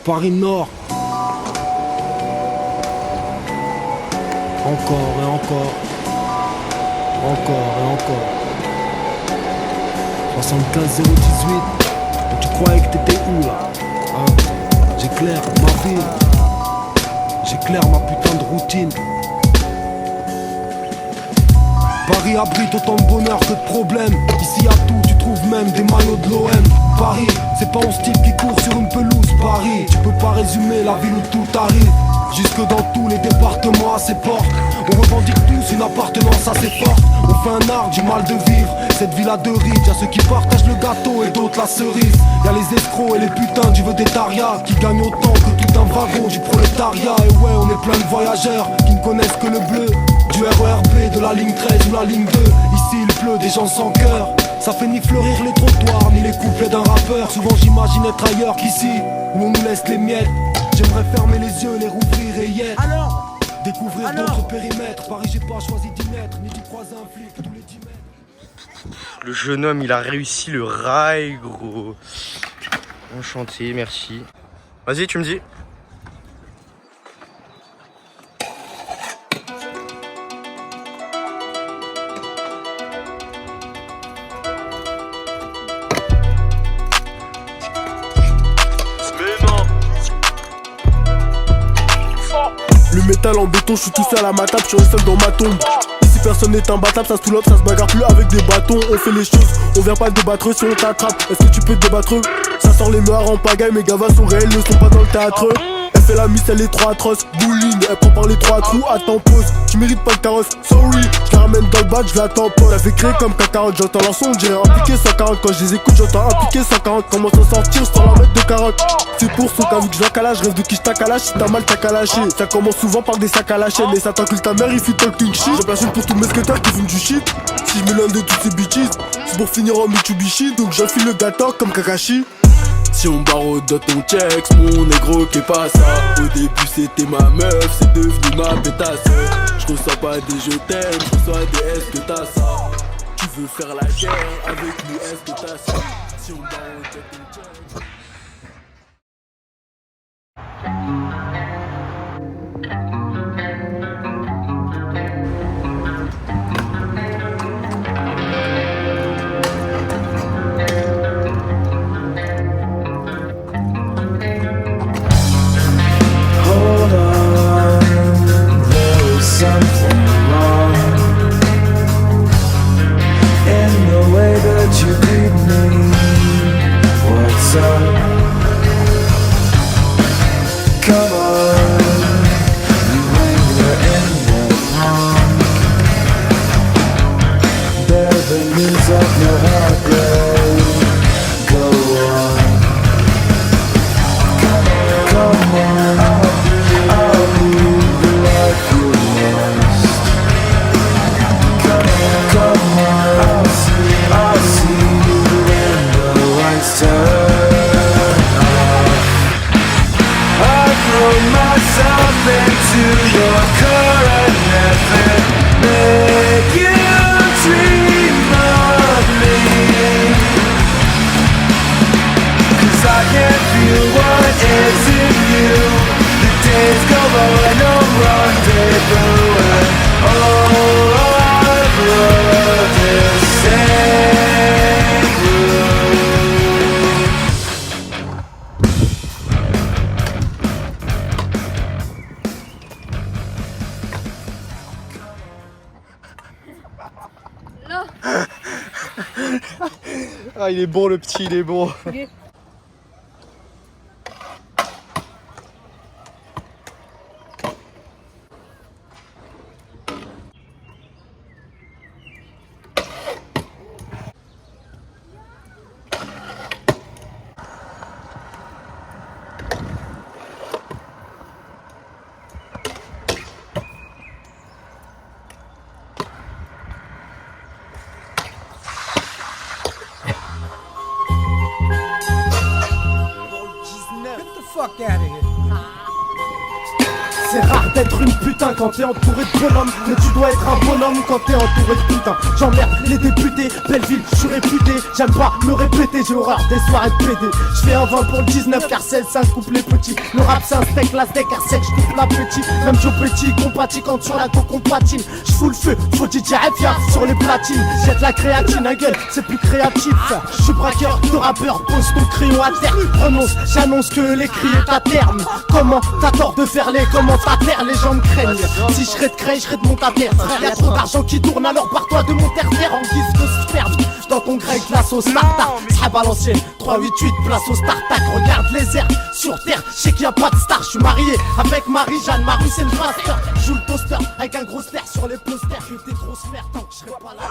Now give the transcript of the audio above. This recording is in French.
Paris Nord. Encore et encore. Encore et encore. 75 018. Et tu croyais que t'étais où là, hein? J'éclaire ma ville. J'éclaire ma putain de routine. Paris abrite autant de bonheur que de problèmes. Ici y'a tout, tu trouves même des maillots de l'OM. Paris, c'est pas 11 types qui courent sur une pelouse. Paris, tu peux pas résumer la ville où tout arrive. Jusque dans tous les départements à ses portes. On revendique tous une appartenance assez forte. On fait un art du mal de vivre. Cette ville a deux rides, y'a ceux qui partagent le gâteau et d'autres la cerise. Y'a les escrocs et les putains du vedettariat qui gagnent autant que tout un wagon du prolétariat. Et ouais, on est plein de voyageurs qui ne connaissent que le bleu du RERB, de la ligne 13 ou la ligne 2. Ici il pleut, des gens sans cœur. Ça fait ni fleurir les trottoirs, ni les couplets d'un rappeur. Souvent j'imagine être ailleurs qu'ici, où on nous laisse les miettes. J'aimerais fermer les yeux, les rouvrir et y être. Alors découvrir d'autres périmètres. Paris j'ai pas choisi d'y naître, ni d'y croiser un flic tous les 10 mètres. Le jeune homme il a réussi le rail gros. Enchanté, merci. Vas-y tu me dis. Le métal en béton, je suis tout seul à ma table, je suis seul dans ma tombe. Ici personne n'est imbattable, ça se tout ça se bagarre plus avec des bâtons. On fait les choses, on vient pas débattre si on t'attrape. Est-ce que tu peux te débattre? Ça sort les meurs en pagaille, mes gavas sont réels, ne sont pas dans le théâtre. Elle fait la mise, elle est trop atroce, bowling, elle prend par les trois trous, attends pause. Tu mérites pas le carrosse, sorry, je la ramène dans le badge, je la tamponne. Elle fait créer comme K40, j'entends leur son, j'ai impliqué 140. Quand je les écoute, j'entends impliqué 140. Comment s'en sortir sans la mettre de carotte? C'est pour ceux qu'avec je la calage, rêve de qui je t'accalache. Si t'as mal, t'as qu'à lâcher. Ça commence souvent par des sacs à la chaîne. Et ça t'encule ta mère, il fait talking shit. J'ai place une pour tous mes skateurs qui fument du shit. Si je me l'un de toutes ces bitches, c'est pour finir en Mitsubishi. Donc j'enfile le gâteau comme Kakashi. Si on barre dans ton checks, mon négro qui est pas ça. Au début c'était ma meuf, c'est devenu ma pétasse. Je reçois pas des je t'aime, je reçois des est-ce que t'as ça. Tu veux faire la guerre avec nous, est-ce que t'as ça. Si on barre dans ton checks. Something wrong in the way that you greet me. What's up? Come on, you linger in the wrong. Bear the news of your heartbreak. Go on. Come on, I'll be the life you lost. Come on, I'll see you when the lights turn off. I throw myself into your current method. Make you dream of me. 'Cause I can feel what is in you. The days go by, no rendezvous, and all our blood is same blue. Ah il est bon le petit, il est bon. Okay. Fuck out of here. C'est rare d'être une putain quand t'es entouré de bonhommes, mais tu dois être un bonhomme quand t'es entouré de putain. J'emmerde les députés, Belleville, je suis réputé. J'aime pas me répéter, j'ai horreur des soirées de PD. Je fais un 20 pour le 19 car celle ça coupe les petits. Le rap c'est un steak, la steak car sec, je coupe l'appétit. Même Joe Petit, compatis quand sur la coque on patine. Je fous le feu, faut DJ F sur les platines. Jette la créatine, un gueule, c'est plus créatif. Je suis braqueur de rappeur, pose ton crayon à terre. Prononce, j'annonce que l'écrit est à terme. Comment t'as tort de faire les commentateurs, les gens me craignent. Si je serais de craie, je serais de mon taper. Frère, y'a trop d'argent qui tourne, alors pars-toi de mon terre-terre en guise de sperme. Dans ton grec, la sauce tartare, sera à l'ancienne. 388, place au Startac, regarde les airs sur terre. Je sais qu'il y a pas de star, je suis marié avec Marie-Jeanne. Marie, c'est le master. Joue le toaster avec un gros ster sur les posters. Que t'es grosse merde tant que je serai pas là.